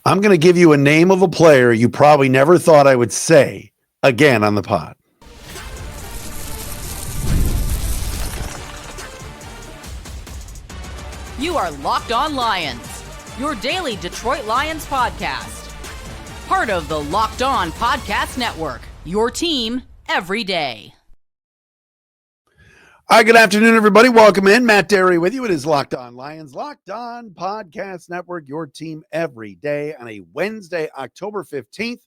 I'm going to give you a name of a player you probably never thought I would say again on the pod. You are Locked On Lions, your daily Detroit Lions podcast. Part of the Locked On Podcast Network, your team every day. Hi, good afternoon, everybody. Welcome in. Matt Dery with you. It is Locked On Lions, Locked On Podcast Network, your team every day on a Wednesday, October 15th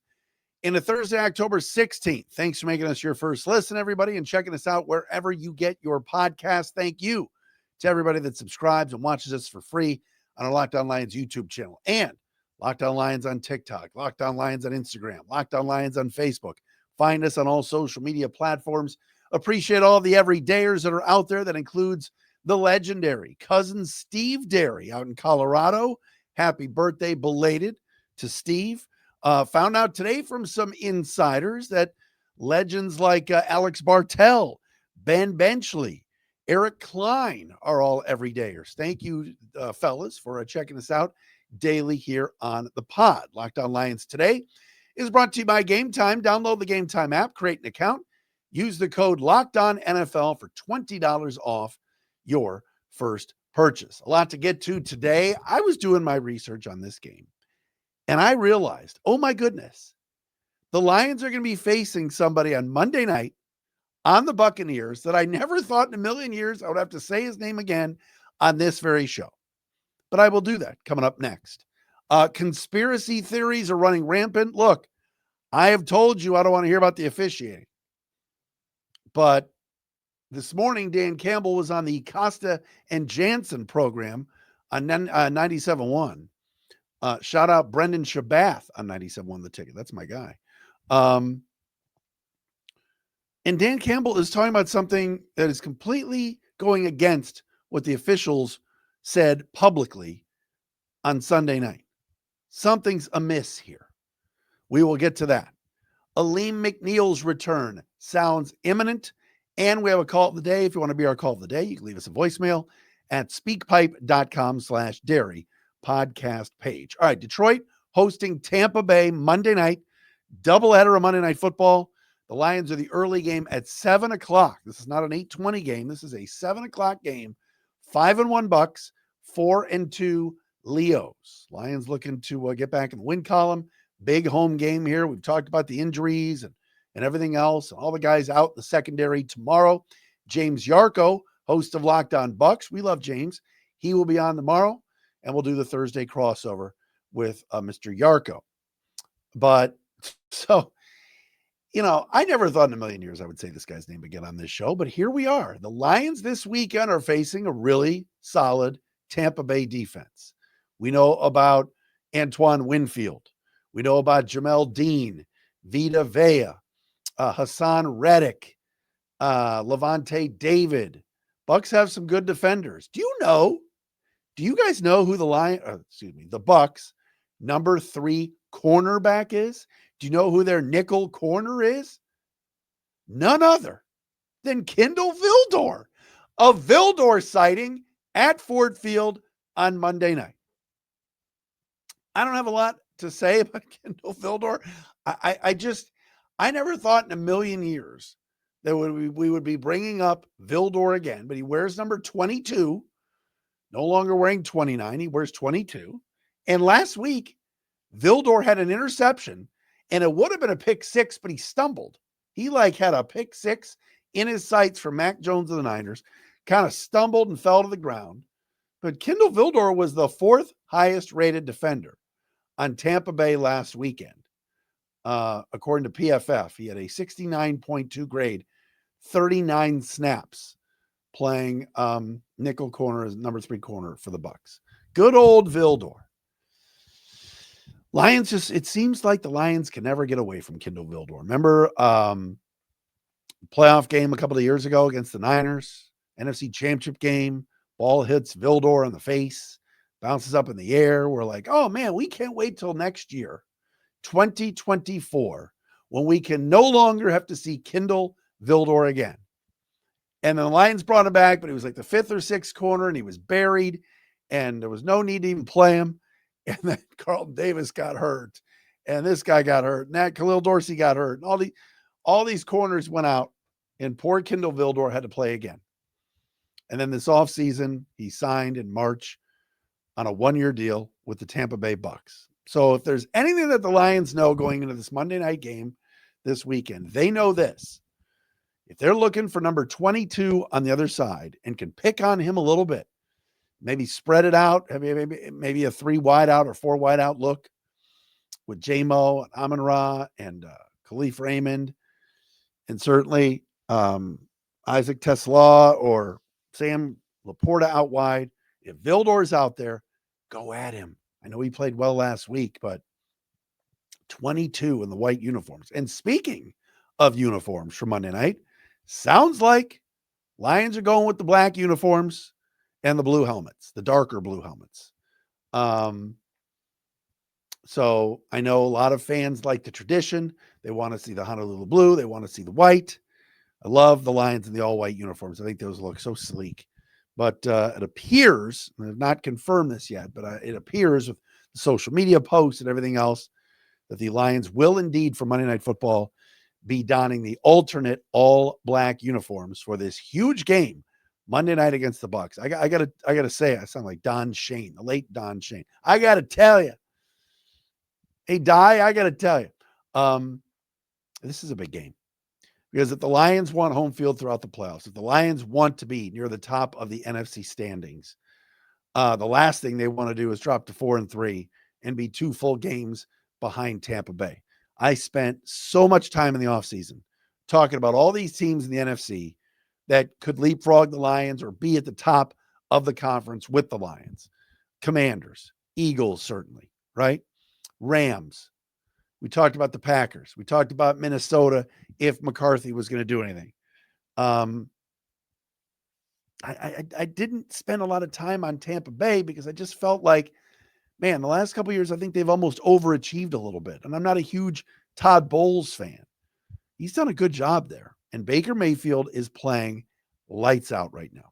and a Thursday, October 16th. Thanks for making us your first listen, everybody, and checking us out wherever you get your podcast. Thank you to everybody that subscribes and watches us for free on our Locked On Lions YouTube channel and Locked On Lions on TikTok, Locked On Lions on Instagram, Locked On Lions on Facebook. Find us on all social media platforms. Appreciate all the everydayers that are out there. That includes the legendary cousin Steve Dery out in Colorado. Happy birthday belated to Steve. Found out today from some insiders that legends like Alex Bartell, Ben Benchley, Eric Klein are all everydayers. Thank you, fellas, for checking us out daily here on the pod. Locked On Lions today is brought to you by Game Time. Download the Game Time app, create an account, use the code LOCKEDONNFL for $20 off your first purchase. A lot to get to today. I was doing my research on this game, and I realized, oh my goodness, the Lions are going to be facing somebody on Monday night on the Buccaneers that I never thought in a million years I would have to say his name again on this very show. But I will do that coming up next. Conspiracy theories are running rampant. Look, I have told you I don't want to hear about the officiating. But this morning, Dan Campbell was on the Costa and Jansen program on 97.1. Shout out Brendan Shabath on 97.1 The Ticket. That's my guy. And Dan Campbell is talking about something that is completely going against what the officials said publicly on Sunday night. Something's amiss here. We will get to that. Alim McNeil's return sounds imminent, and we have a call of the day. If you want to be our call of the day, you can leave us a voicemail at speakpipe.com/Dery podcast page. All right, Detroit hosting Tampa Bay Monday night, doubleheader of Monday Night Football. The Lions are the early game at 7 o'clock. This is not an 8:20 game. This is a 7 o'clock game. 5-1 Bucs, 4-2 Leos. Lions looking to get back in the win column. Big home game here. We've talked about the injuries and everything else. All the guys out in the secondary tomorrow. James Yarko, host of Locked On Bucs. We love James. He will be on tomorrow, and we'll do the Thursday crossover with Mr. Yarko. But so, I never thought in a million years I would say this guy's name again on this show, but here we are. The Lions this weekend are facing a really solid Tampa Bay defense. We know about Antoine Winfield. We know about Jamel Dean, Vita Vea, Hassan Reddick, Levante David. Bucs have some good defenders. Do you guys know who the Bucs number 3 cornerback is? Do you know who their nickel corner is? None other than Kindle Vildor. A Vildor sighting at Ford Field on Monday night. I don't have a lot to say about Kindle Vildor. I never thought in a million years that we would be bringing up Vildor again, but he wears number 22, no longer wearing 29. He wears 22. And last week, Vildor had an interception, and it would have been a pick 6, but he stumbled. He had a pick 6 in his sights for Mac Jones of the Niners, kind of stumbled and fell to the ground. But Kindle Vildor was the 4th highest rated defender on Tampa Bay last weekend. According to PFF, he had a 69.2 grade, 39 snaps playing nickel corner as number 3 corner for the Bucs. Good old Vildor. Lions it seems like the Lions can never get away from Kindle Vildor. Remember playoff game a couple of years ago against the Niners, NFC Championship game, ball hits Vildor in the face, bounces up in the air. We're like, oh man, we can't wait till next year, 2024, when we can no longer have to see Kindle Vildor again. And then the Lions brought him back, but he was like the 5th or 6th corner, and he was buried, and there was no need to even play him. and then Carlton Davis got hurt, and this guy got hurt, and that Khalil Dorsey got hurt, and all these corners went out, and poor Kindle Vildor had to play again. And then this offseason, he signed in March on a 1-year deal with the Tampa Bay Bucs. So if there's anything that the Lions know going into this Monday night game this weekend, they know this. If they're looking for number 22 on the other side and can pick on him a little bit, maybe spread it out, maybe a 3 wide out or 4 wide out look with J-Mo and Amon-Ra and Khalif Raymond, and certainly Isaac Tesla or Sam Laporta out wide. If Vildor's out there, go at him. I know he played well last week, but 22 in the white uniforms. And speaking of uniforms for Monday night, sounds like Lions are going with the black uniforms and the blue helmets, the darker blue helmets. So I know a lot of fans like the tradition. They want to see the Honolulu blue. They want to see the white. I love the Lions in the all-white uniforms. I think those look so sleek. But it appears, and I've not confirmed this yet, but it appears with the social media posts and everything else that the Lions will indeed, for Monday Night Football, be donning the alternate all-black uniforms for this huge game Monday night against the Bucs. I gotta say, I sound like Don Shane, the late Don Shane. I gotta tell you, hey Di, I gotta tell you, this is a big game. Because if the Lions want home field throughout the playoffs, if the Lions want to be near the top of the NFC standings, the last thing they want to do is drop to 4-3 and be 2 full games behind Tampa Bay. I spent so much time in the offseason talking about all these teams in the NFC that could leapfrog the Lions or be at the top of the conference with the Lions. Commanders, Eagles, certainly, right? Rams. We talked about the Packers. We talked about Minnesota if McCarthy was going to do anything. I didn't spend a lot of time on Tampa Bay because I just felt like, man, the last couple of years, I think they've almost overachieved a little bit. And I'm not a huge Todd Bowles fan. He's done a good job there. And Baker Mayfield is playing lights out right now.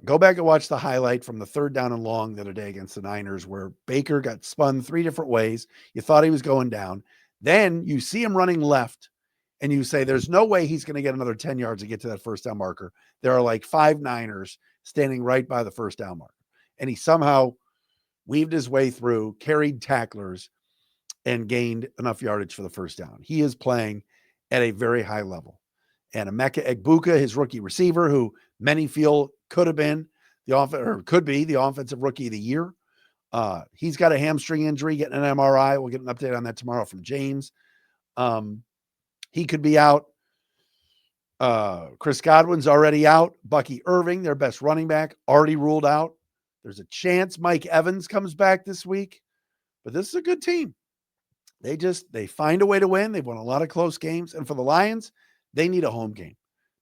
Go back and watch the highlight from the 3rd down and long the other day against the Niners where Baker got spun 3 different ways. You thought he was going down. Then you see him running left and you say, there's no way he's going to get another 10 yards to get to that first down marker. There are like 5 Niners standing right by the first down marker. And he somehow weaved his way through, carried tacklers, and gained enough yardage for the first down. He is playing at a very high level. And Emeka Egbuka, his rookie receiver, who many feel could have been could be the offensive rookie of the year. He's got a hamstring injury, getting an MRI. We'll get an update on that tomorrow from James. He could be out. Chris Godwin's already out. Bucky Irving, their best running back, already ruled out. There's a chance Mike Evans comes back this week, but this is a good team. They find a way to win. They've won a lot of close games. And for the Lions, they need a home game.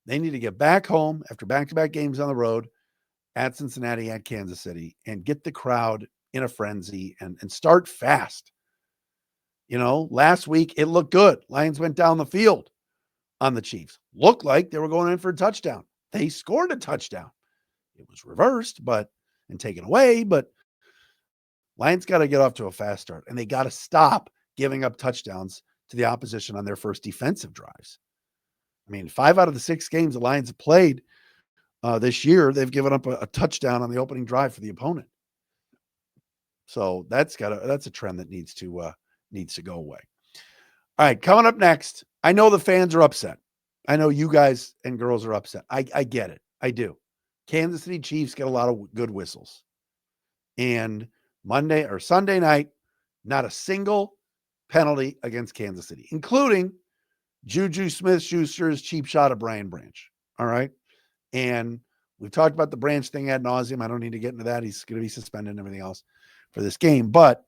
They need to get back home after back-to-back games on the road at Cincinnati, at Kansas City, and get the crowd in a frenzy and start fast. You know, last week it looked good. Lions went down the field on the Chiefs. Looked like they were going in for a touchdown. They scored a touchdown. It was reversed and taken away, but Lions got to get off to a fast start, and they got to stop giving up touchdowns to the opposition on their first defensive drives. I mean, 5 out of the 6 games the Lions have played this year, they've given up a touchdown on the opening drive for the opponent. So that's a trend that needs to go away. All right, coming up next, I know the fans are upset. I know you guys and girls are upset. I get it. I do. Kansas City Chiefs get a lot of good whistles. And Monday or Sunday night, not a single penalty against Kansas City, including Juju Smith-Schuster's cheap shot at Brian Branch. All right. And we've talked about the Branch thing ad nauseum. I don't need to get into that. He's going to be suspended and everything else for this game. But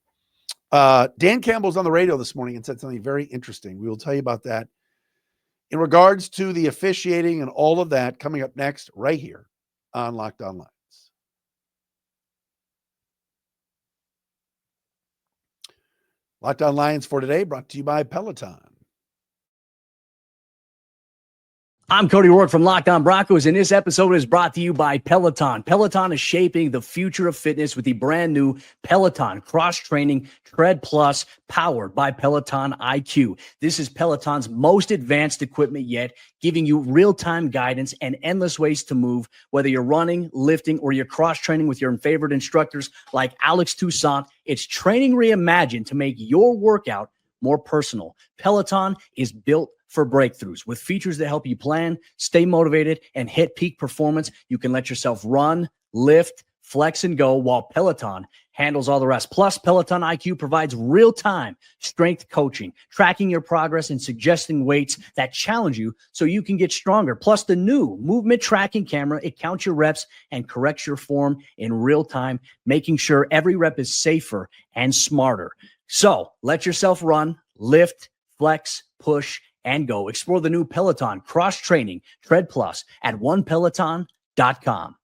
Dan Campbell's on the radio this morning and said something very interesting. We will tell you about that in regards to the officiating and all of that coming up next right here on Locked On Lions. Locked On Lions for today brought to you by Peloton. I'm Cody Rourke from Locked On Broncos, and this episode is brought to you by Peloton. Peloton is shaping the future of fitness with the brand new Peloton Cross-Training Tread Plus, powered by Peloton IQ. This is Peloton's most advanced equipment yet, giving you real-time guidance and endless ways to move, whether you're running, lifting, or you're cross-training with your favorite instructors like Alex Toussaint. It's training reimagined to make your workout more personal. Peloton is built for breakthroughs with features that help you plan, stay motivated, and hit peak performance. You can let yourself run, lift, flex, and go while Peloton handles all the rest. Plus, Peloton IQ provides real-time strength coaching, tracking your progress and suggesting weights that challenge you so you can get stronger. Plus, the new movement tracking camera, it counts your reps and corrects your form in real time, making sure every rep is safer and smarter. So let yourself run, lift, flex, push, and go. Explore the new Peloton Cross-Training Tread Plus at onepeloton.com.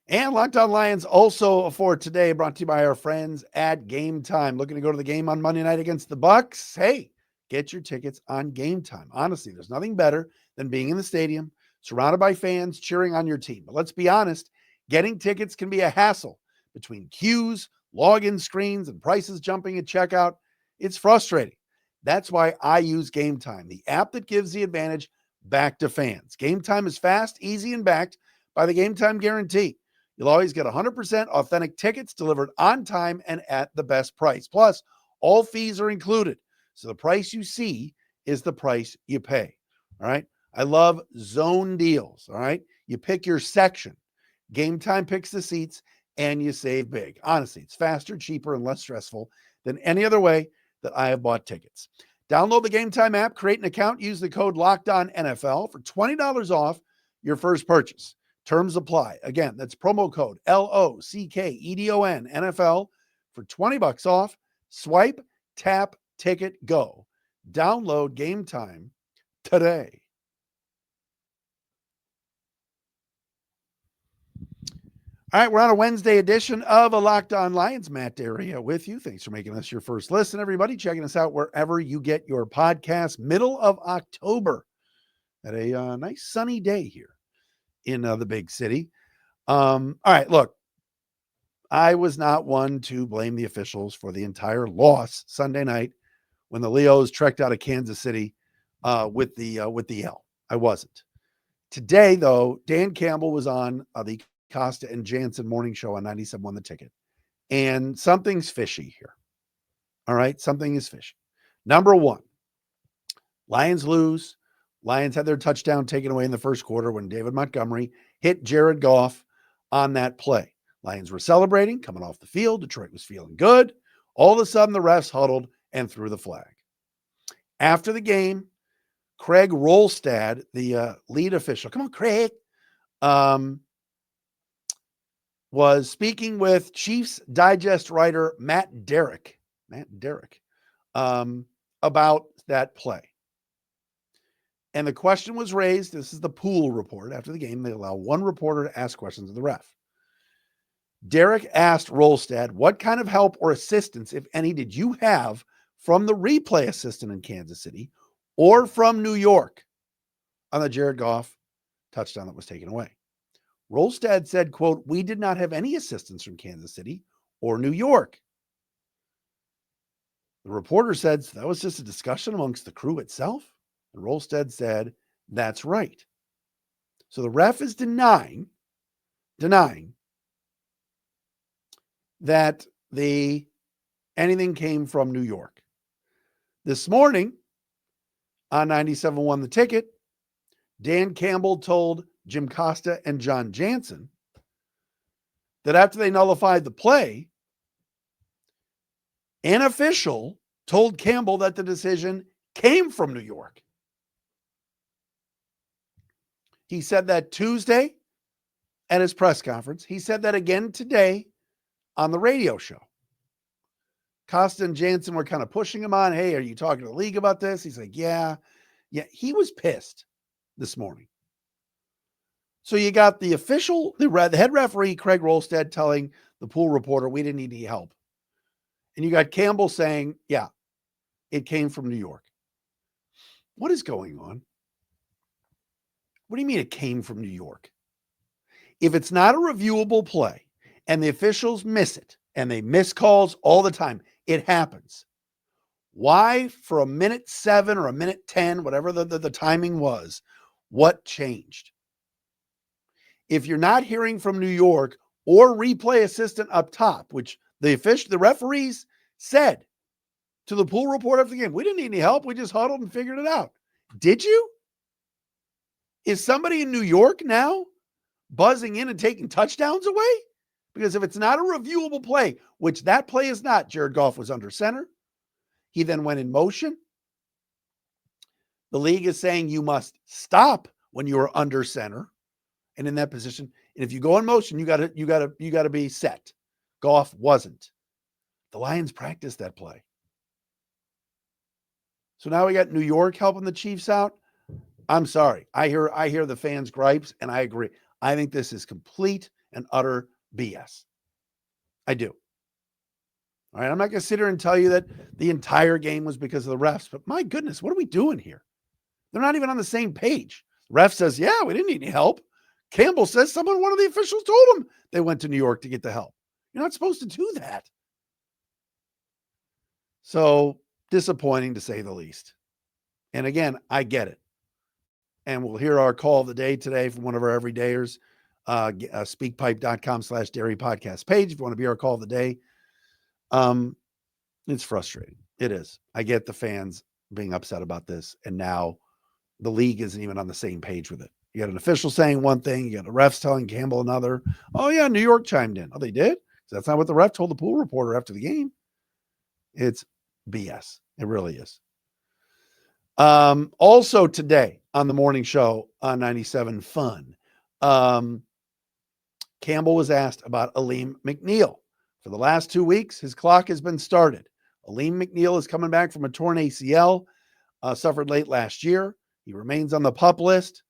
And Locked On Lions also for today, brought to you by our friends at Game Time. Looking to go to the game on Monday night against the Bucs? Hey, get your tickets on Game Time. Honestly, there's nothing better than being in the stadium, surrounded by fans cheering on your team. But let's be honest, getting tickets can be a hassle. Between queues, login screens, and prices jumping at checkout, it's frustrating. That's why I use Game Time, the app that gives the advantage back to fans. Game Time is fast, easy, and backed by the Game Time guarantee. You'll always get 100% authentic tickets delivered on time and at the best price. Plus, all fees are included. So the price you see is the price you pay. All right. I love zone deals. All right. You pick your section. Game Time picks the seats and you save big. Honestly, it's faster, cheaper, and less stressful than any other way that I have bought tickets. Download the Game Time app, create an account, use the code LOCKEDONNFL for $20 off your first purchase. Terms apply. Again, that's promo code LOCKEDON NFL for $20 off. Swipe, tap, ticket, go. Download Game Time today. All right, we're on a Wednesday edition of a Locked On Lions. Matt Dery with you. Thanks for making us your first listen, everybody. Checking us out wherever you get your podcast. Middle of October at a nice sunny day here in the big city. All right, look, I was not one to blame the officials for the entire loss Sunday night when the Leos trekked out of Kansas City with the L. I wasn't. Today, though, Dan Campbell was on the Costa and Jansen morning show on 97.1 The Ticket. And something's fishy here. All right. Something is fishy. Number one, Lions lose. Lions had their touchdown taken away in the first quarter when David Montgomery hit Jared Goff on that play. Lions were celebrating, coming off the field. Detroit was feeling good. All of a sudden, the refs huddled and threw the flag. After the game, Craig Rolstad, the lead official, come on, Craig, was speaking with Chiefs Digest writer Matt Derrick, about that play. And the question was raised. This is the pool report. After the game, they allow one reporter to ask questions of the ref. Derrick asked Rolstad, what kind of help or assistance, if any, did you have from the replay assistant in Kansas City or from New York on the Jared Goff touchdown that was taken away? Rolstad said, quote, we did not have any assistance from Kansas City or New York. The reporter said, so that was just a discussion amongst the crew itself. And Rolstad said, that's right. So the ref is denying that anything came from New York. This morning on 97.1 The Ticket, Dan Campbell told Jim Costa and John Jansen that after they nullified the play, an official told Campbell that the decision came from New York. He said that Tuesday at his press conference. He said that again today on the radio show. Costa and Jansen were kind of pushing him on, hey, are you talking to the league about this? He's like, yeah. He was pissed this morning. So you got the official, the head referee, Craig Rolstad, telling the pool reporter, we didn't need any help. And you got Campbell saying, yeah, it came from New York. What is going on? What do you mean it came from New York? If it's not a reviewable play and the officials miss it, and they miss calls all the time, it happens. Why, for a minute 7 or a minute 10, whatever the timing was, what changed? If you're not hearing from New York or replay assistant up top, which the referees said to the pool report after the game, we didn't need any help. We just huddled and figured it out. Did you? Is somebody in New York now buzzing in and taking touchdowns away? Because if it's not a reviewable play, which that play is not, Jared Goff was under center. He then went in motion. The league is saying you must stop when you are under center and in that position. And if you go in motion, you got to be set. Goff wasn't. The Lions practiced that play. So now we got New York helping the Chiefs out. I'm sorry. I hear the fans' gripes, and I agree. I think this is complete and utter BS. I do. All right. I'm not going to sit here and tell you that the entire game was because of the refs, but my goodness, what are we doing here? They're not even on the same page. Ref says, yeah, we didn't need any help. Campbell says one of the officials told him they went to New York to get the help. You're not supposed to do that. So disappointing to say the least. And again, I get it. And we'll hear our call of the day today from one of our everydayers, speakpipe.com/Dery podcast page. If you want to be our call of the day, it's frustrating. It is. I get the fans being upset about this. And now the league isn't even on the same page with it. You got an official saying one thing. You got a refs telling Campbell another. Oh yeah. New York chimed in. Oh, they did? That's not what the ref told the pool reporter after the game. It's BS. It really is. Also today on the morning show on 97 Fun, Campbell was asked about Alim McNeil. For the last 2 weeks, his clock has been started. Alim McNeil is coming back from a torn ACL, suffered late last year. He remains on the PUP list,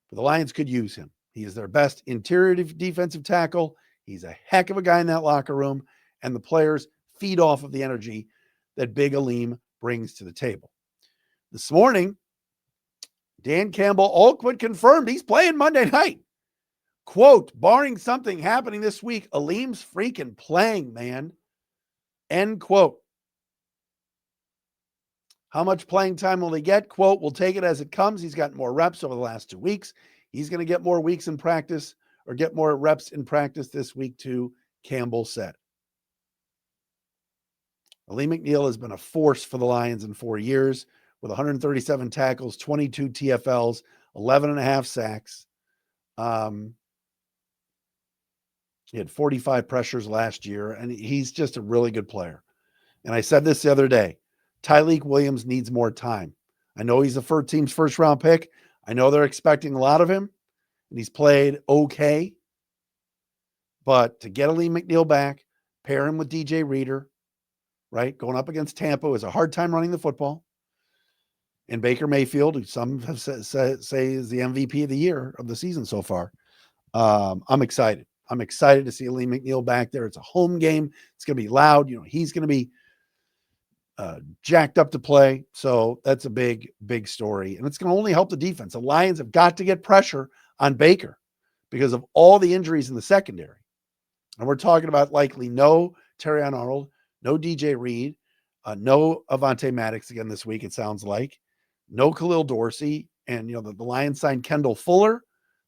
but the Lions could use him. He is their best interior defensive tackle. He's a heck of a guy in that locker room, and the players feed off of the energy that Big Alim brings to the table. This morning, Dan Campbell all but confirmed he's playing Monday night. Quote, barring something happening this week, Alim's freaking playing, man. End quote. How much playing time will he get? Quote, we'll take it as it comes. He's gotten more reps over the last 2 weeks. He's going to get more weeks in practice or get more reps in practice this week too, Campbell said. Alim McNeil has been a force for the Lions in 4 years with 137 tackles, 22 TFLs, 11 and a half sacks. He had 45 pressures last year, and he's just a really good player. And I said this the other day, Tyleik Williams needs more time. I know he's the team's first-round pick. I know they're expecting a lot of him, and he's played okay. But to get Alim McNeil back, pair him with DJ Reader, right, going up against Tampa, who has a hard time running the football, and Baker Mayfield, who some have say is the MVP of the year of the season so far. I'm excited. I'm excited to see Alim McNeil back there. It's a home game. It's going to be loud. He's going to be jacked up to play. So that's a big, big story. And it's going to only help the defense. The Lions have got to get pressure on Baker because of all the injuries in the secondary. And we're talking about likely no Terrion Arnold, no DJ Reed, no Avonte Maddox again this week, it sounds like. No Khalil Dorsey. And, the Lions signed Kendall Fuller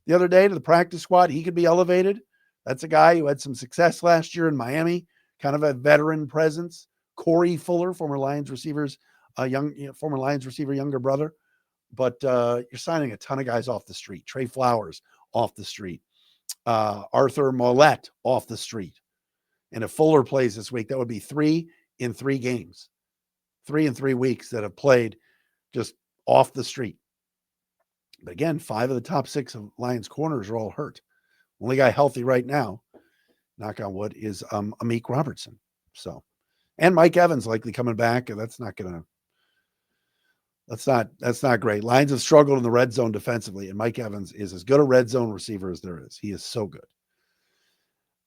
the other day to the practice squad. He could be elevated. That's a guy who had some success last year in Miami, kind of a veteran presence. Corey Fuller, former Lions receiver, younger brother. But you're signing a ton of guys off the street. Trey Flowers off the street. Arthur Mollett off the street. And if Fuller plays this week, that would be 3 in 3 games. 3 in 3 weeks that have played just off the street. But again, 5 of the top 6 of Lions corners are all hurt. Only guy healthy right now, knock on wood, is Amik Robertson. So, and Mike Evans likely coming back. That's not great. Lions have struggled in the red zone defensively, and Mike Evans is as good a red zone receiver as there is. He is so good.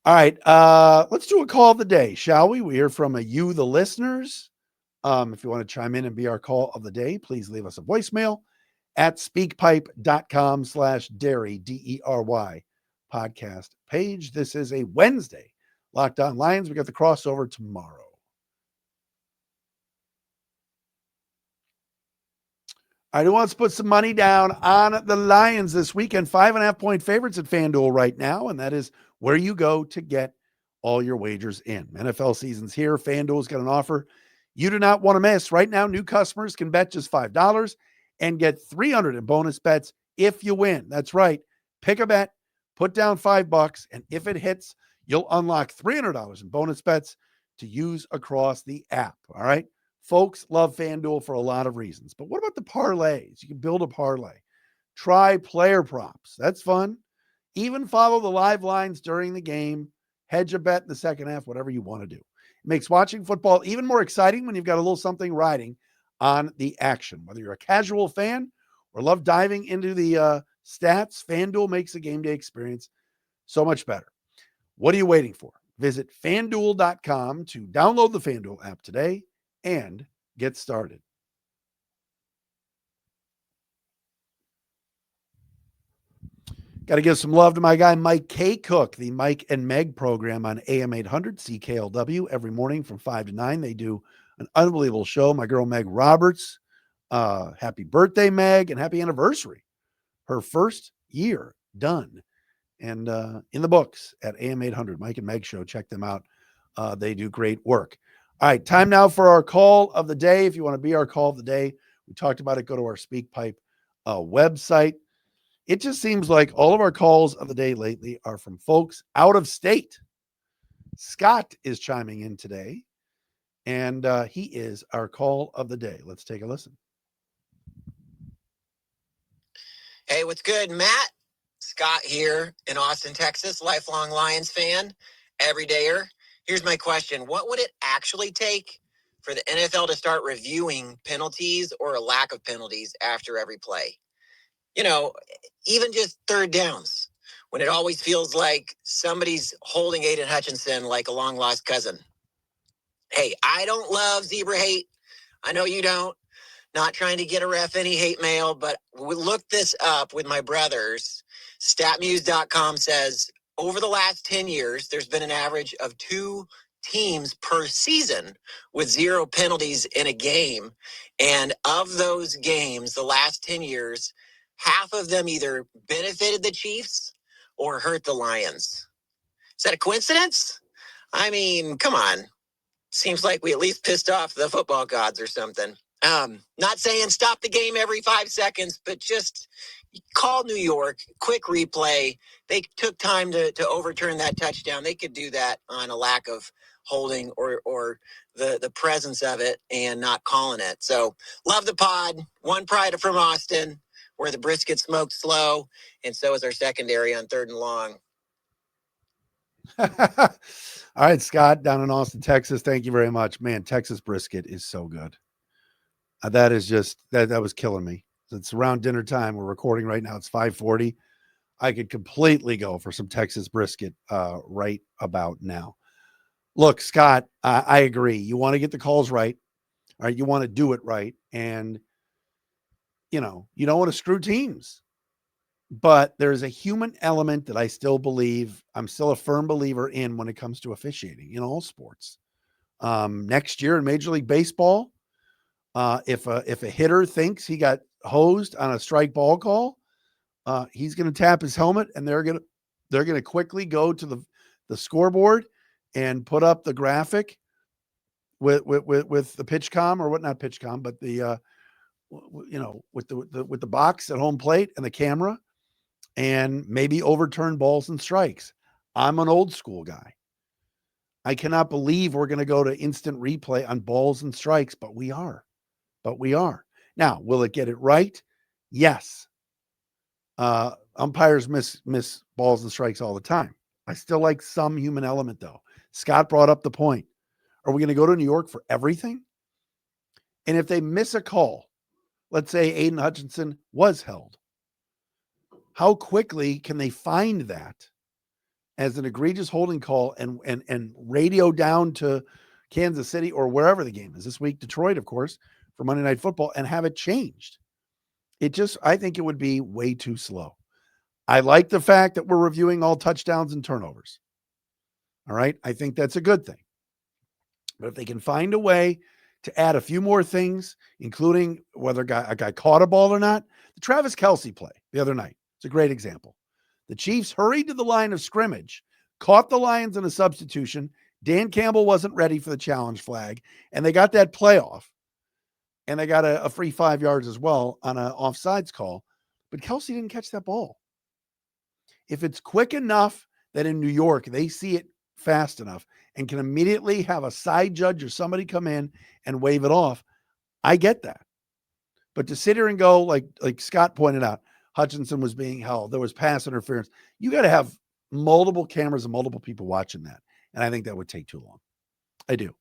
All right, let's do a call of the day, shall we? We hear from you, the listeners. If you want to chime in and be our call of the day, please leave us a voicemail at speakpipe.com/Dery, Dery podcast page. This is a Wednesday. Locked On Lions. We got the crossover tomorrow. I do want to put some money down on the Lions this weekend. 5.5-point favorites at FanDuel right now, and that is where you go to get all your wagers in. NFL season's here. FanDuel's got an offer you do not want to miss. Right now, new customers can bet just $5 and get $300 in bonus bets if you win. That's right. Pick a bet, put down $5, and if it hits, you'll unlock $300 in bonus bets to use across the app. All right. Folks love FanDuel for a lot of reasons, but what about the parlays? You can build a parlay. Try player props. That's fun. Even follow the live lines during the game. Hedge a bet in the second half, whatever you want to do. It makes watching football even more exciting when you've got a little something riding on the action. Whether you're a casual fan or love diving into the stats, FanDuel makes the game day experience so much better. What are you waiting for? Visit FanDuel.com to download the FanDuel app today and get started. Got to give some love to my guy, Mike K. Cook, the Mike and Meg program on AM 800 CKLW every morning from 5 to 9. They do an unbelievable show. My girl, Meg Roberts, happy birthday, Meg, and happy anniversary. Her first year done. And in the books at AM 800, Mike and Meg show. Check them out. They do great work. All right, time now for our call of the day. If you want to be our call of the day, we talked about it. Go to our SpeakPipe website. It just seems like all of our calls of the day lately are from folks out of state. Scott is chiming in today, and he is our call of the day. Let's take a listen. Hey, what's good, Matt? Scott here in Austin, Texas, lifelong Lions fan, everydayer. Here's my question. What would it actually take for the NFL to start reviewing penalties or a lack of penalties after every play? You know, even just third downs, when it always feels like somebody's holding Aiden Hutchinson like a long-lost cousin. Hey, I don't love zebra hate. I know you don't. Not trying to get a ref any hate mail, but we looked this up with my brothers. Statmuse.com says over the last 10 years, there's been an average of 2 teams per season with 0 penalties in a game. And of those games, the last 10 years, half of them either benefited the Chiefs or hurt the Lions. Is that a coincidence? I mean, come on. Seems like we at least pissed off the football gods or something. Not saying stop the game every 5 seconds, but just call New York, quick replay. They took time to overturn that touchdown. They could do that on a lack of holding or the presence of it and not calling it. So love the pod. One pride from Austin, where the brisket smoked slow, and so is our secondary on 3rd and long. All right, Scott, down in Austin, Texas. Thank you very much. Man, Texas brisket is so good. That is just, that was killing me. It's around dinner time. We're recording right now. It's 5:40. I could completely go for some Texas brisket right about now. Look, Scott, I agree. You want to get the calls right. All right, you want to do it right. And, you know, you don't want to screw teams. But there's a human element that I still believe, I'm still a firm believer in when it comes to officiating in all sports. Next year in Major League Baseball, if a hitter thinks he got hosed on a strike ball call, he's going to tap his helmet, and they're going to quickly go to the scoreboard and put up the graphic with the pitch com, or what, not pitch com, but the with the box at home plate and the camera, and maybe overturn balls and strikes. I'm an old school guy. I cannot believe we're going to go to instant replay on balls and strikes, but we are. Now, will it get it right? Yes. Umpires miss balls and strikes all the time. I still like some human element, though. Scott brought up the point. Are we going to go to New York for everything? And if they miss a call, let's say Aiden Hutchinson was held, how quickly can they find that as an egregious holding call and radio down to Kansas City or wherever the game is this week, Detroit, of course, for Monday Night Football, and have it changed. I think it would be way too slow. I like the fact that we're reviewing all touchdowns and turnovers. All right. I think that's a good thing. But if they can find a way to add a few more things, including whether a guy caught a ball or not, the Travis Kelce play the other night, it's a great example. The Chiefs hurried to the line of scrimmage, caught the Lions in a substitution. Dan Campbell wasn't ready for the challenge flag, and they got that playoff. And they got a free 5 yards as well on an offsides call. But Kelce didn't catch that ball. If it's quick enough that in New York they see it fast enough and can immediately have a side judge or somebody come in and wave it off, I get that. But to sit here and go, like Scott pointed out, Hutchinson was being held, there was pass interference. You got to have multiple cameras and multiple people watching that. And I think that would take too long. I do.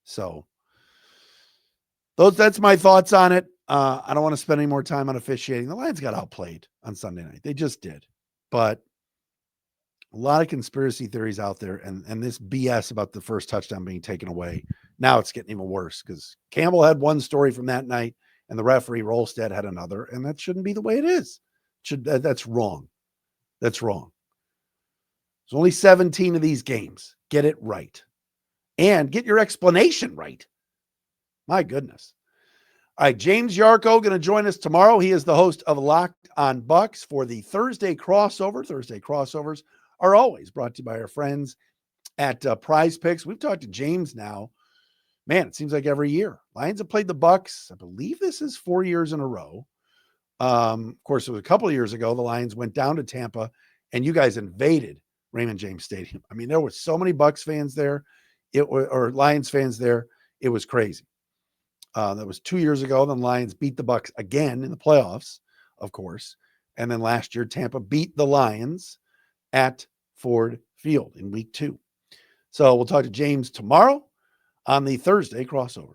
So that's my thoughts on it. I don't want to spend any more time on officiating. The Lions got outplayed on Sunday night. They just did. But a lot of conspiracy theories out there, and this BS about the first touchdown being taken away. Now it's getting even worse because Campbell had one story from that night, and the referee Rolstead had another, and that shouldn't be the way it is. That's wrong. That's wrong. There's only 17 of these games. Get it right. And get your explanation right. My goodness. All right, James Yarko going to join us tomorrow. He is the host of Locked on Bucs for the Thursday crossover. Thursday crossovers are always brought to you by our friends at Prize Picks. We've talked to James now. Man, it seems like every year. Lions have played the Bucs. I believe this is 4 years in a row. Of course, it was a couple of years ago. The Lions went down to Tampa, and you guys invaded Raymond James Stadium. I mean, there were so many Bucs fans there, or Lions fans there. It was crazy. That was 2 years ago. Then Lions beat the Bucs again in the playoffs, of course. And then last year, Tampa beat the Lions at Ford Field in week 2. So we'll talk to James tomorrow on the Thursday crossover.